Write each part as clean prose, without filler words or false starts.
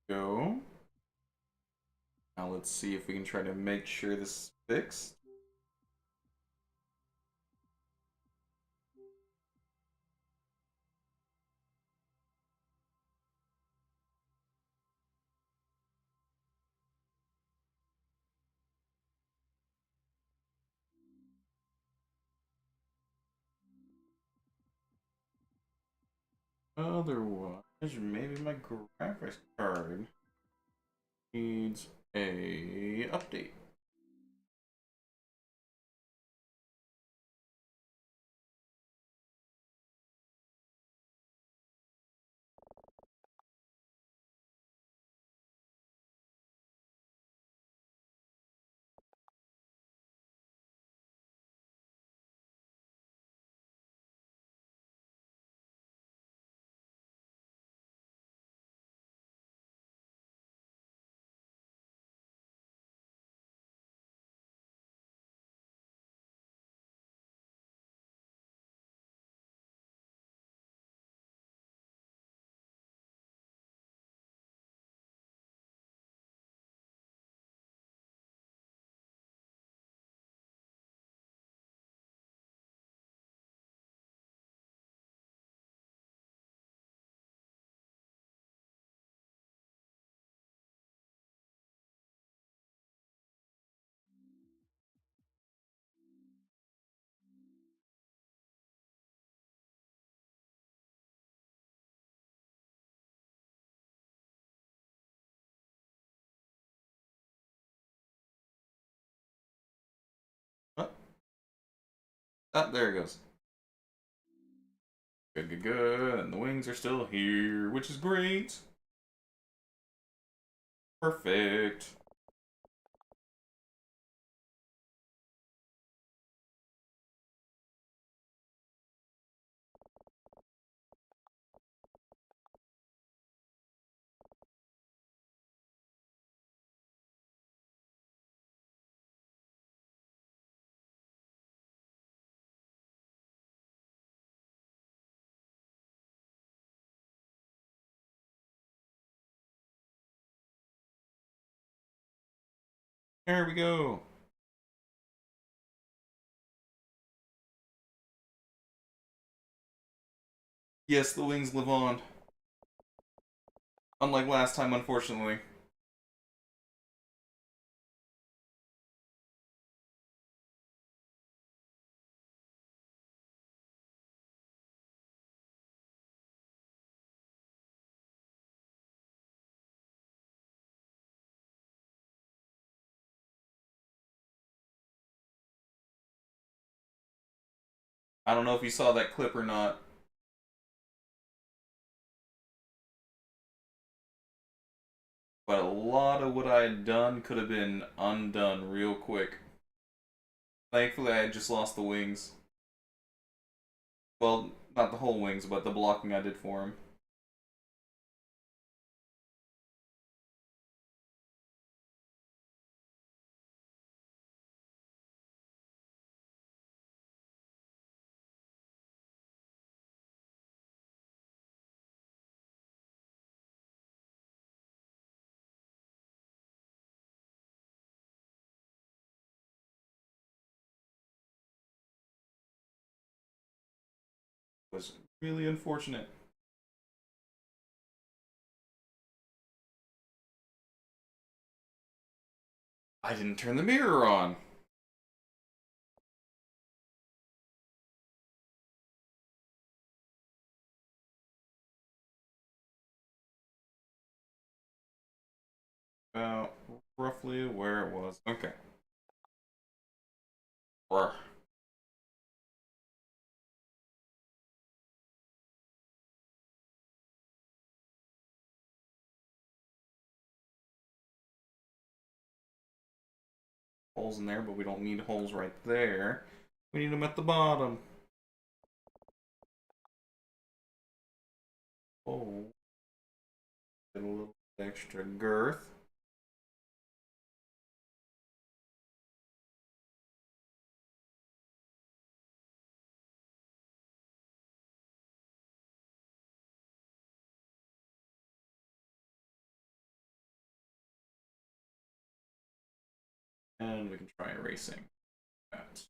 go. Now let's see if we can try to make sure this is fixed. Otherwise, maybe my graphics card needs a update. Oh, there it goes. Good, good, good. And the wings are still here, which is great. Perfect. There we go. Yes, the wings live on. Unlike last time, unfortunately. I don't know if you saw that clip or not, but a lot of what I had done could have been undone real quick. Thankfully, I had just lost the wings. Well, not the whole wings, but the blocking I did for him. It was really unfortunate. I didn't turn the mirror on. About roughly where it was. Okay. Or holes in there, but we don't need holes right there. We need them at the bottom. Oh, get a little extra girth. And we can try erasing that.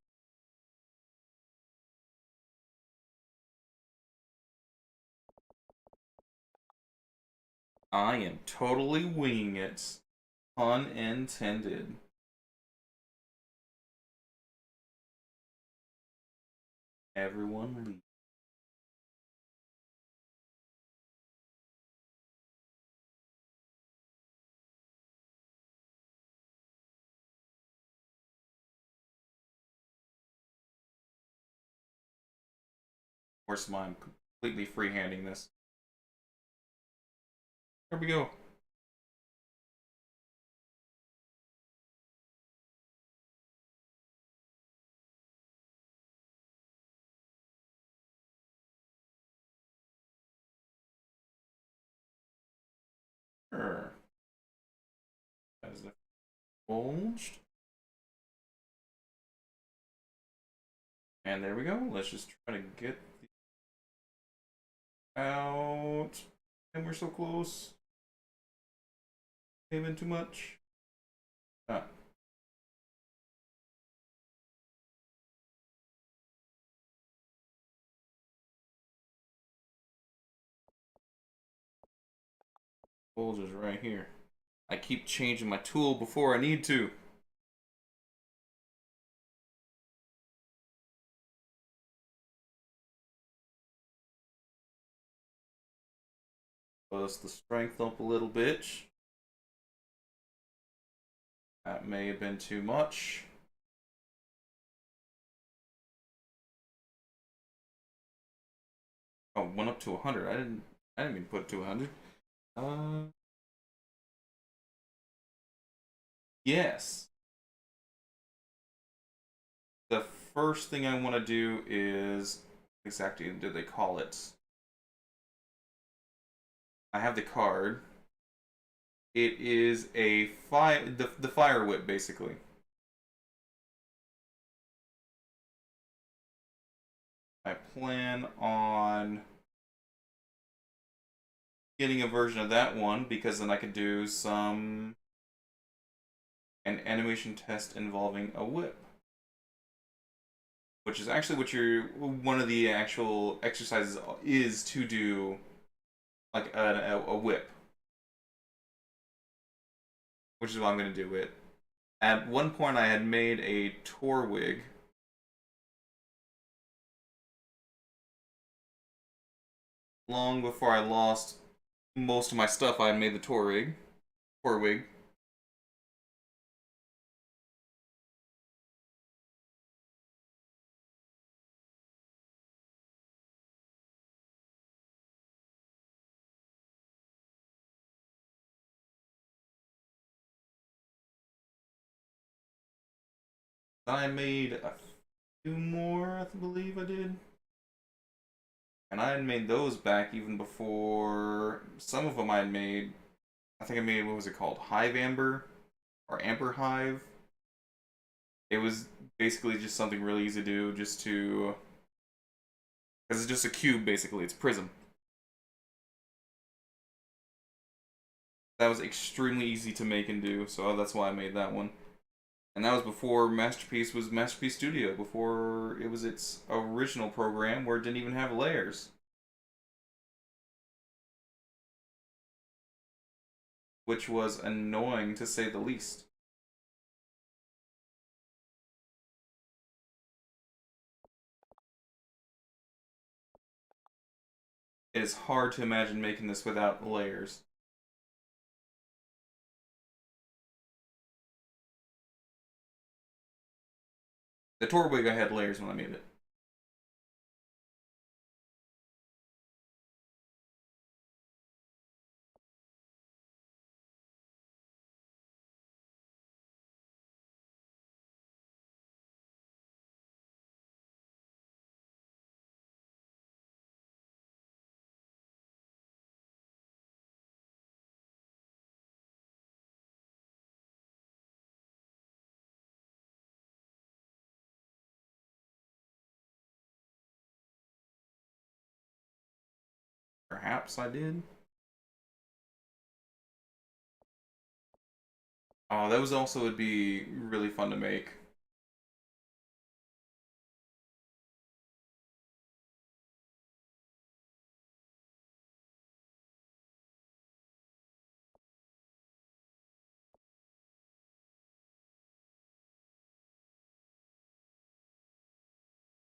I am totally winging it. Pun intended. Everyone leave. Of course, I'm completely freehanding this. There we go. Sure. As the bulged. And there we go. Let's just try to get out. And we're so close. Even too much. Ah. Bulge is right here. I keep changing my tool before I need to. Bust the strength up a little bit. That may have been too much. Oh, went up to 100. I didn't mean to put it to 100. Yes. The first thing I want to do is exactly did they call it? I have the card. It is a the fire whip basically. I plan on getting a version of that one because then I could do an animation test involving a whip, which is actually what one of the actual exercises is to do like a whip, which is what I'm going to do it. At one point, I had made a tour wig. Long before I lost most of my stuff, I had made the tour wig. Tour wig. I made a few more, I believe I did. And I had made those back even before some of them I had made. I think I made, what was it called? Hive Amber? Or Amber Hive? It was basically just something really easy to do, just to. Because it's just a cube, basically. It's prism. That was extremely easy to make and do, so that's why I made that one. And that was before Masterpiece was Masterpiece Studio, before it was its original program where it didn't even have layers. Which was annoying to say the least. It is hard to imagine making this without layers. The Torwig I had layers when I made it. Perhaps I did. Oh, those also would be really fun to make.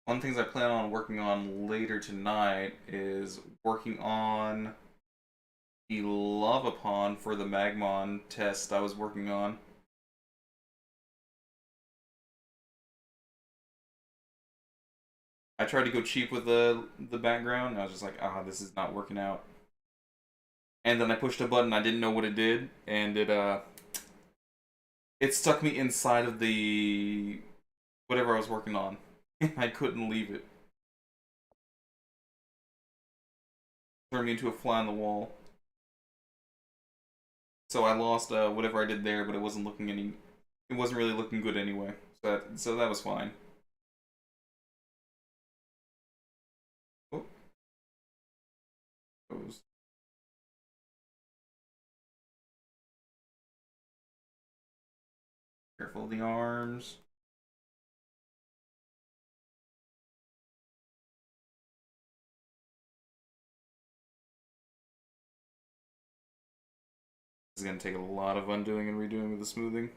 One of the things I plan on working on later tonight is working on the lava pond for the Magmon test I was working on. I tried to go cheap with the background, and I was just like, ah, this is not working out. And then I pushed a button, I didn't know what it did, and it stuck me inside of the whatever I was working on. I couldn't leave it. Turned me into a fly on the wall. So I lost whatever I did there, but it wasn't looking any. It wasn't really looking good anyway. So that was fine. Oh, goes. Careful of the arms. This is gonna take a lot of undoing and redoing with the smoothing.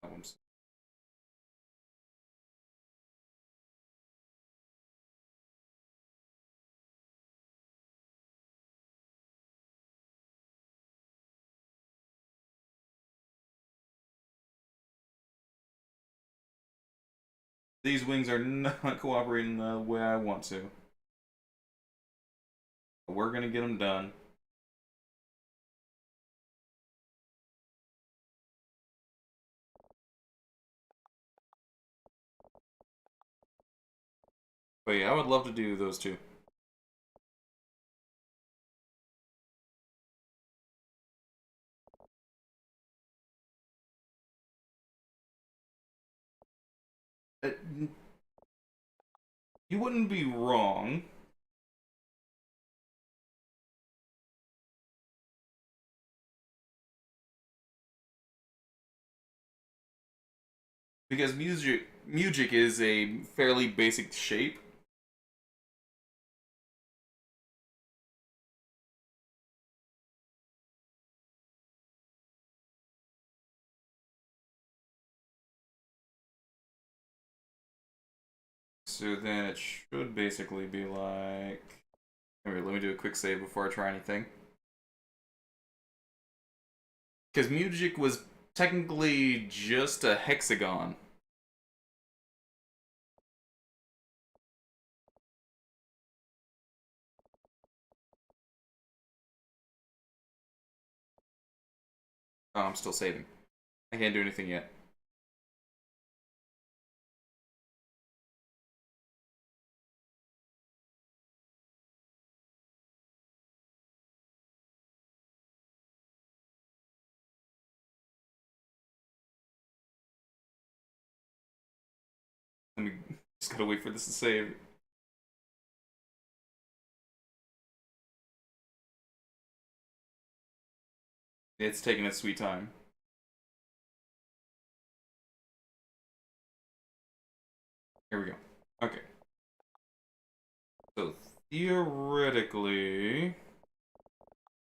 That one's. These wings are not cooperating the way I want to. But we're gonna get them done. But yeah, I would love to do those two. Uh, You wouldn't be wrong. Because music is a fairly basic shape. So then it should basically be like. Alright, let me do a quick save before I try anything. Because music was technically just a hexagon. Oh, I'm still saving. I can't do anything yet. Let me just gotta wait for this to save. It's taking its sweet time. Here we go. Okay. So theoretically,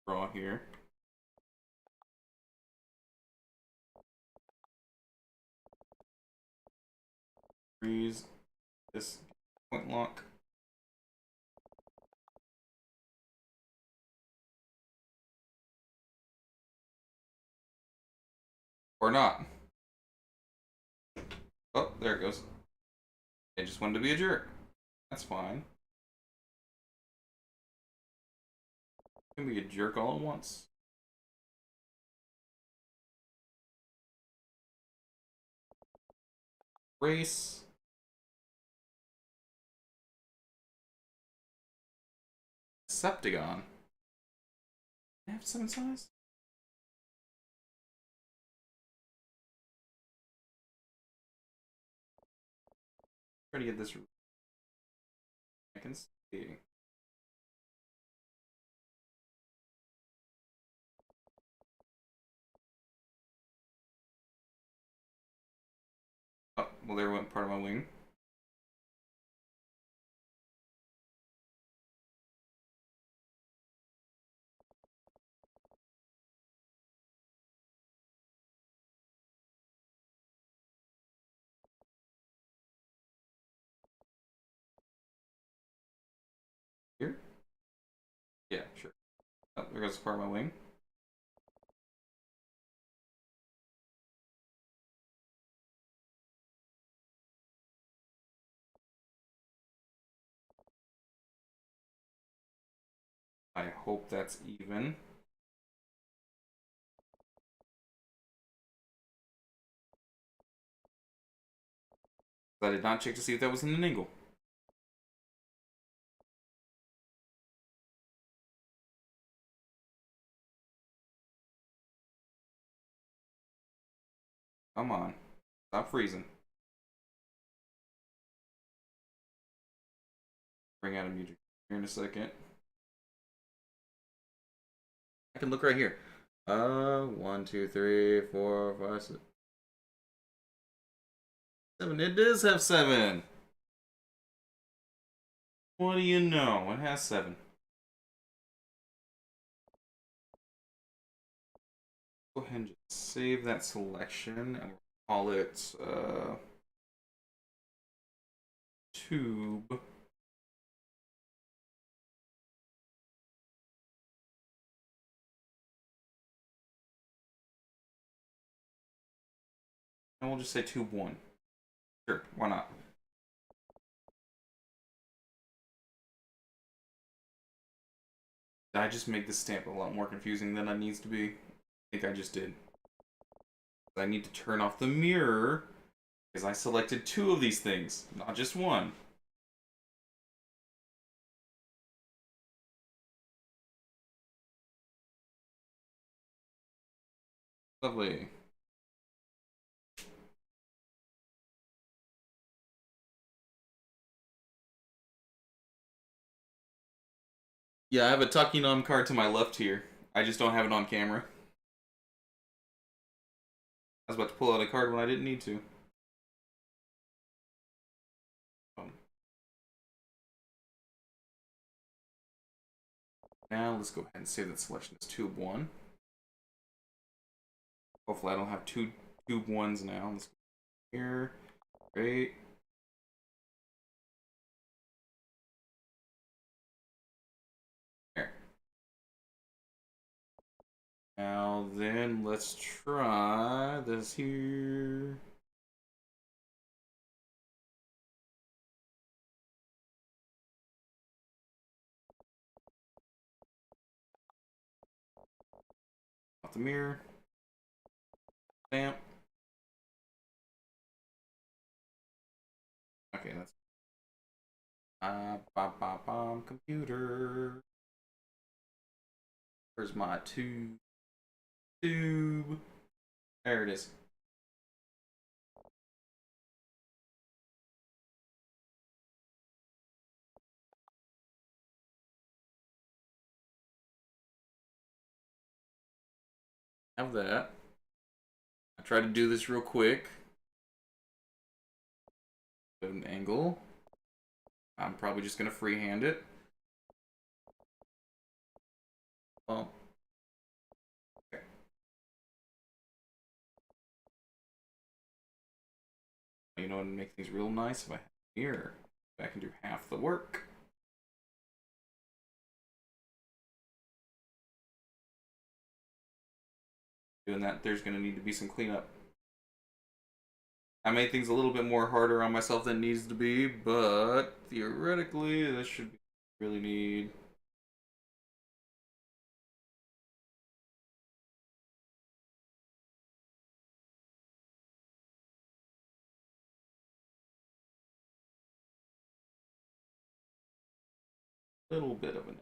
draw here. Freeze this point lock. Or not. Oh, there it goes. It just wanted to be a jerk. That's fine. Can be a jerk all at once. Race. Septagon. I have 7 size? Try to get this. I can see. Oh, well, there went part of my wing. Here? Yeah, sure. Oh, there goes part of my wing. I hope that's even. I did not check to see if that was in an angle. Come on. Stop freezing. Bring out a music here in a second. I can look right here. 1, 2, 3, 4, 5, 6, 7. It does have 7. What do you know? It has 7. Go ahead and just save that selection and we'll call it tube. And we'll just say tube 1. Sure, why not? Did I just make this stamp a lot more confusing than it needs to be? I think I just did. I need to turn off the mirror because I selected 2 of these things, not just 1. Lovely. Yeah, I have a Takinam card to my left here. I just don't have it on camera. I was about to pull out a card when I didn't need to. Now let's go ahead and save that selection as tube 1. Hopefully I don't have 2 tube 1s now. Let's go here. Great. There. Now then, let's try this here. Off the mirror. Stamp. Okay, that's computer. Where's my tube? Tube. There it is. Have that. I tried to do this real quick. Put an angle. I'm probably just gonna freehand it. Oh. Okay. You know what would make things real nice if I have a mirror? I can do half the work. Doing that, there's gonna need to be some cleanup. I made things a little bit more harder on myself than it needs to be, but theoretically, this should be really need. Little bit of an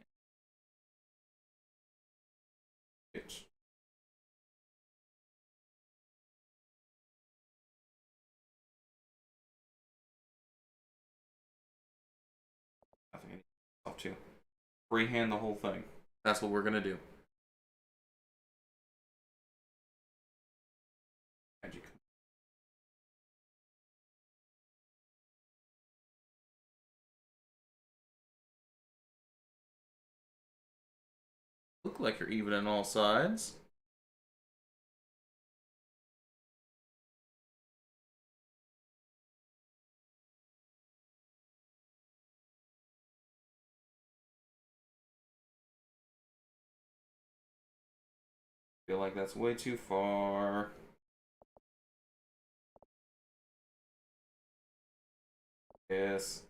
off too. Freehand the whole thing. That's what we're gonna do. Magic. Look like you're even on all sides. Feel like that's way too far. Yes.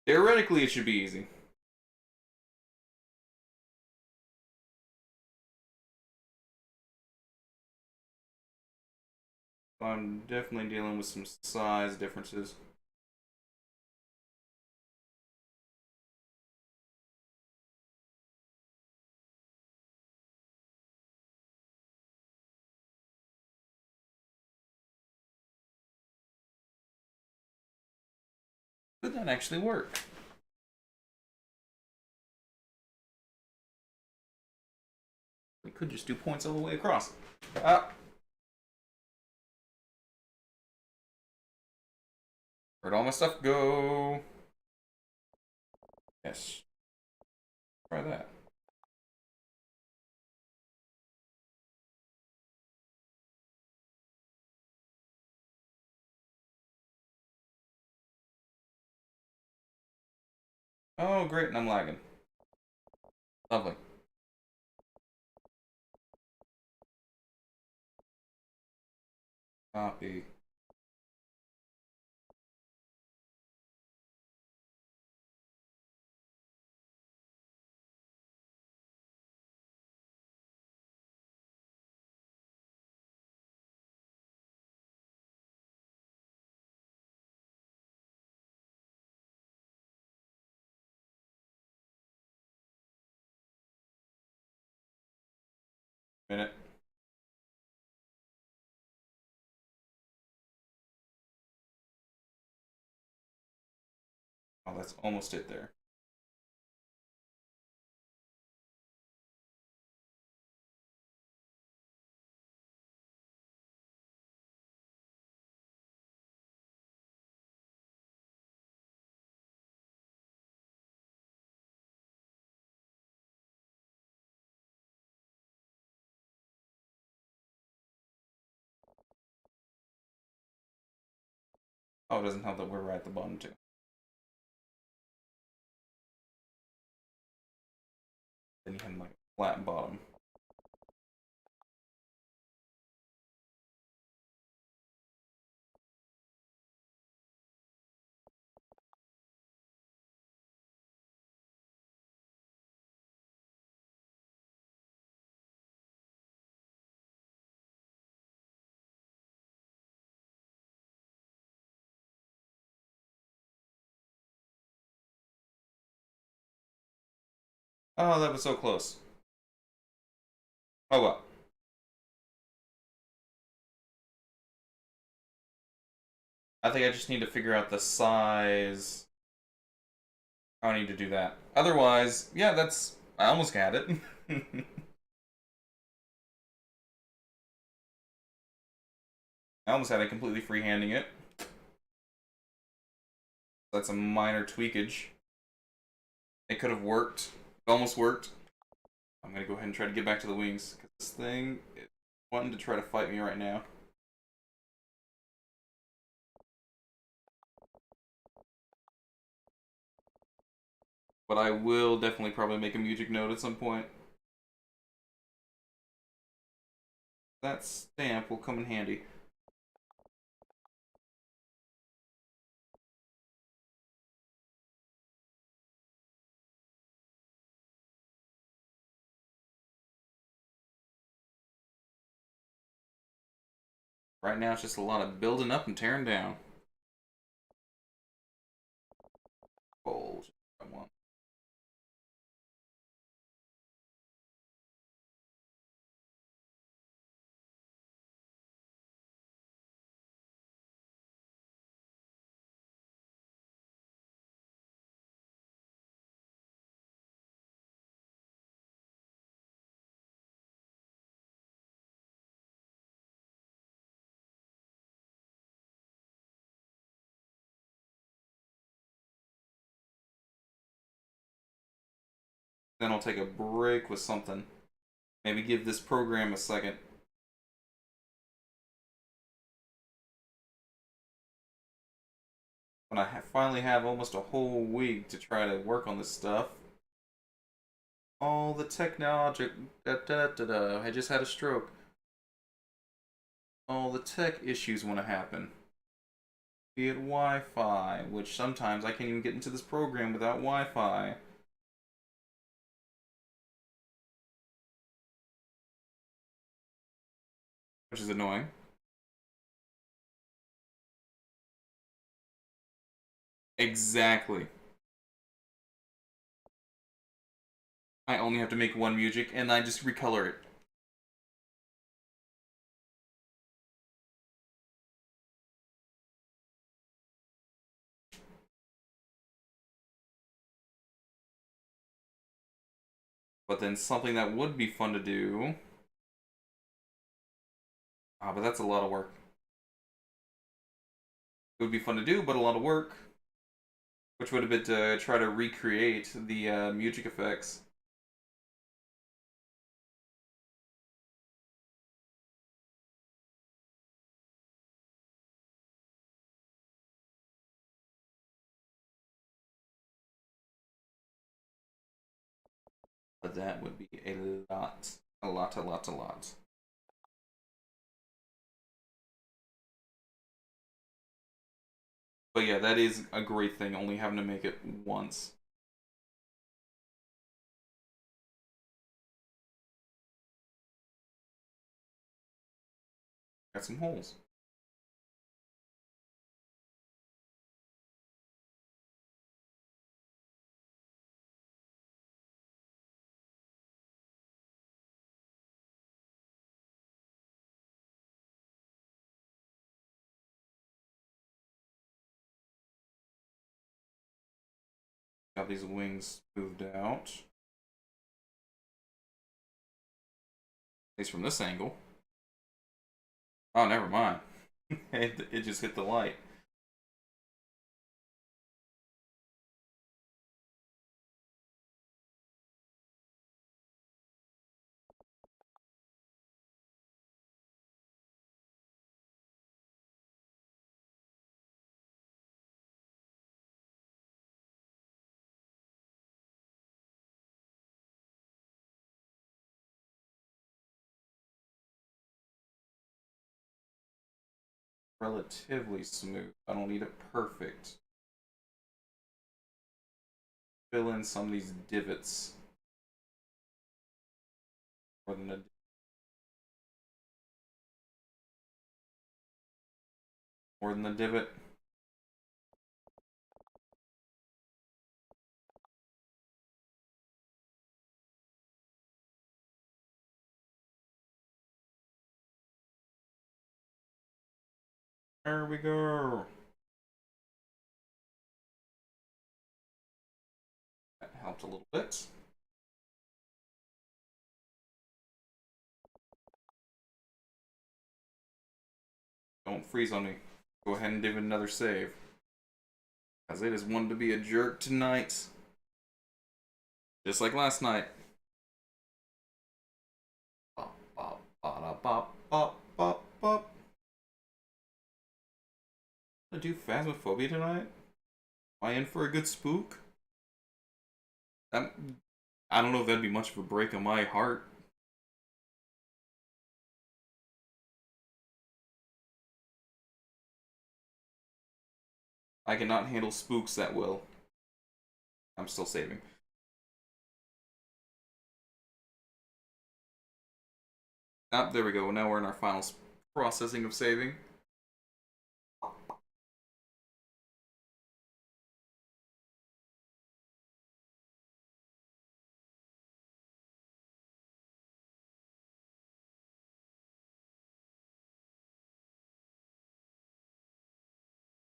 Theoretically, it should be easy. I'm definitely dealing with some size differences. Could that actually work? We could just do points all the way across. Where'd all my stuff go? Yes. Try that. Oh, great, and I'm lagging. Lovely. Copy. Minute. Oh, that's almost it there. Oh, it doesn't help that we're right at the bottom too. Then you have like a flat bottom. Oh, that was so close. Oh well. I think I just need to figure out the size. I need to do that. Otherwise, yeah, that's. I almost got it. I almost had it completely freehanding it. That's a minor tweakage. It could have worked. It almost worked. I'm gonna go ahead and try to get back to the wings because this thing is wanting to try to fight me right now. But I will definitely probably make a music note at some point. That stamp will come in handy. Right now, it's just a lot of building up and tearing down. Bold. I want. Then I'll take a break with something. Maybe give this program a second. When I finally have almost a whole week to try to work on this stuff. All the technology. I just had a stroke. All the tech issues want to happen. Be it Wi-Fi, which sometimes I can't even get into this program without Wi-Fi. Which is annoying. Exactly. I only have to make one music and I just recolor it. But then something that would be fun to do. Ah, but that's a lot of work. It would be fun to do, but a lot of work. Which would have been to try to recreate the music effects. But that would be a lot. A lot, a lot, a lot. But yeah, that is a great thing, only having to make it once. Got some holes. Got these wings smoothed out. At least from this angle. Oh, never mind. it just hit the light. Relatively smooth. I don't need it perfect. Fill in some of these divots. More than a divot. There we go. That helped a little bit. Don't freeze on me. Go ahead and give it another save. Because it is one to be a jerk tonight. Just like last night. Bop, bop, bop, bop, bop, bop, bop. Gonna do Phasmophobia tonight? Am I in for a good spook? That, I don't know if that'd be much of a break on my heart. I cannot handle spooks that well. I'm still saving. Ah, there we go. Now we're in our final processing of saving.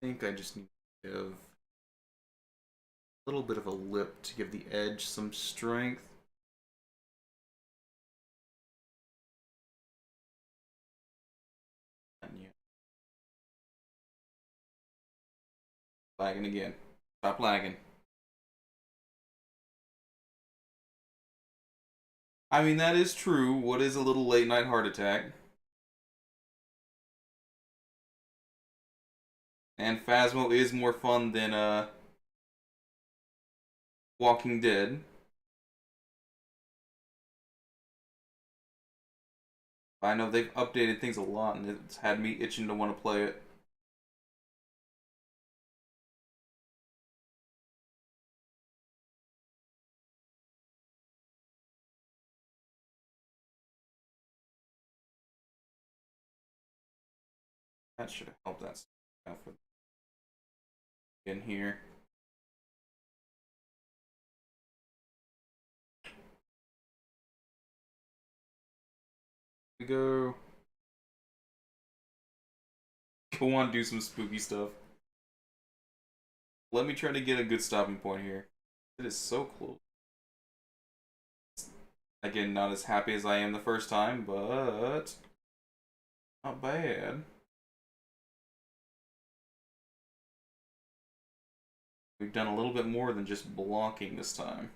I think I just need to give a little bit of a lip to give the edge some strength. And yeah. Lagging again. Stop lagging. I mean, that is true. What is a little late night heart attack? And Phasmo is more fun than Walking Dead. I know they've updated things a lot, and it's had me itching to want to play it. That should have helped that stuff in here. We go. Go on, do some spooky stuff. Let me try to get a good stopping point here. It is so close. Again, not as happy as I am the first time, but not bad. We've done a little bit more than just blocking this time.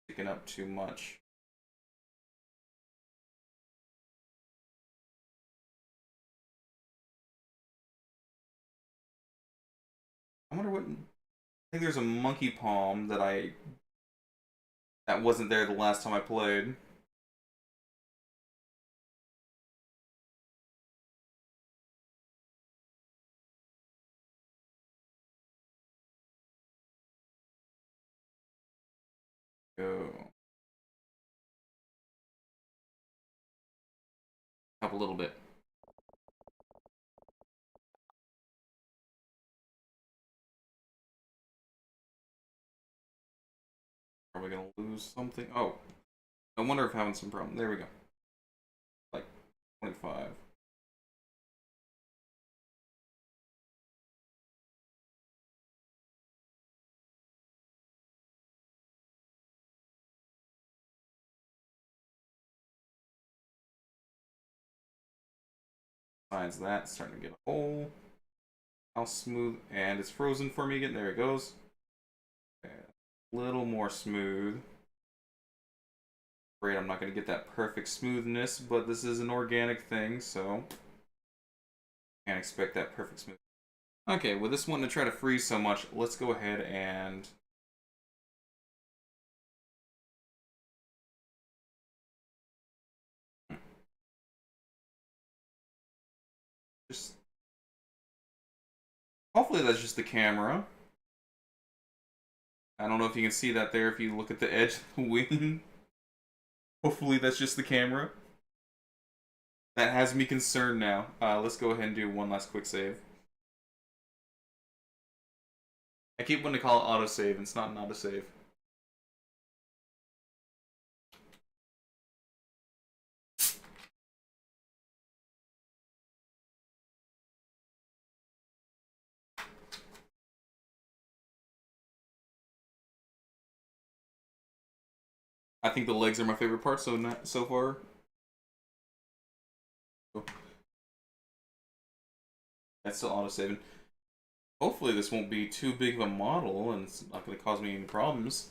Picking up too much. I wonder what. I think there's a monkey palm that wasn't there the last time I played. Go. Up a little bit. Are we gonna lose something? Oh, I wonder if having some problem. There we go. Like 25. Besides that, it's starting to get a hole. How smooth, and it's frozen for me again. There it goes. Okay. A little more smooth. Great, I'm not going to get that perfect smoothness, but this is an organic thing, so can't expect that perfect smooth. Okay, with this one to try to freeze so much, let's go ahead and just hopefully that's just the camera. I don't know if you can see that there if you look at the edge of the wing. Hopefully that's just the camera. That has me concerned now. Let's go ahead and do one last quick save. I keep wanting to call it autosave, and it's not an autosave. I think the legs are my favorite part so far. That's still autosaving. Hopefully this won't be too big of a model and it's not going to cause me any problems.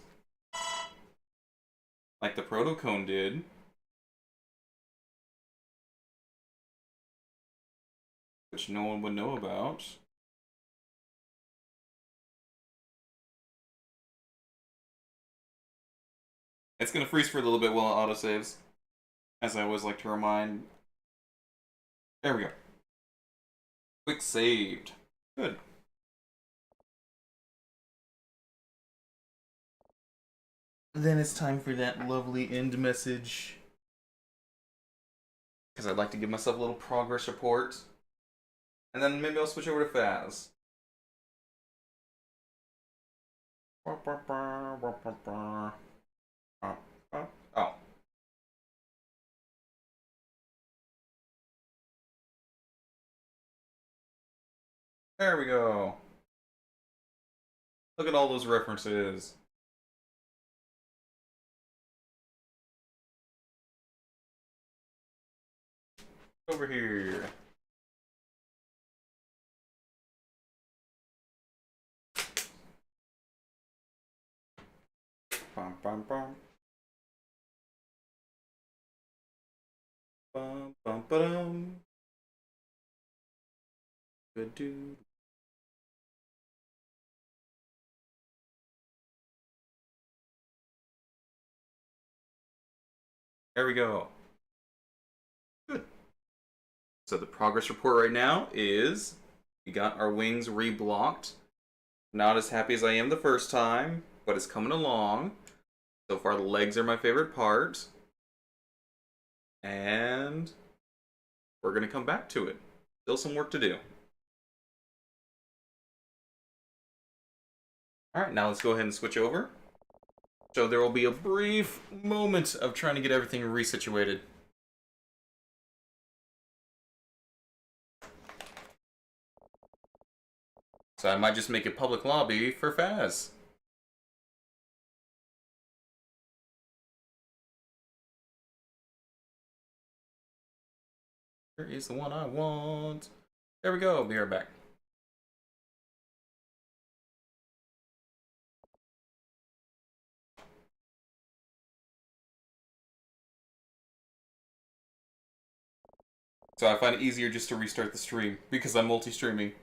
Like the Protocone did. Which no one would know about. It's going to freeze for a little bit while it autosaves. As I always like to remind. There we go. Quick saved. Good. Then it's time for that lovely end message. Because I'd like to give myself a little progress report. And then maybe I'll switch over to Faz. Oh. There we go. Look at all those references. Over here. Bum, bum, bum. Bum, bum, ba-dum. Good dude. There we go. Good. So the progress report right now is we got our wings reblocked. Not as happy as I am the first time, but it's coming along. So far, the legs are my favorite part. And we're going to come back to it. Still some work to do. Alright, now let's go ahead and switch over. So there will be a brief moment of trying to get everything resituated. So I might just make a public lobby for Faz. Here is the one I want. There we go, be right back. So I find it easier just to restart the stream because I'm multi-streaming.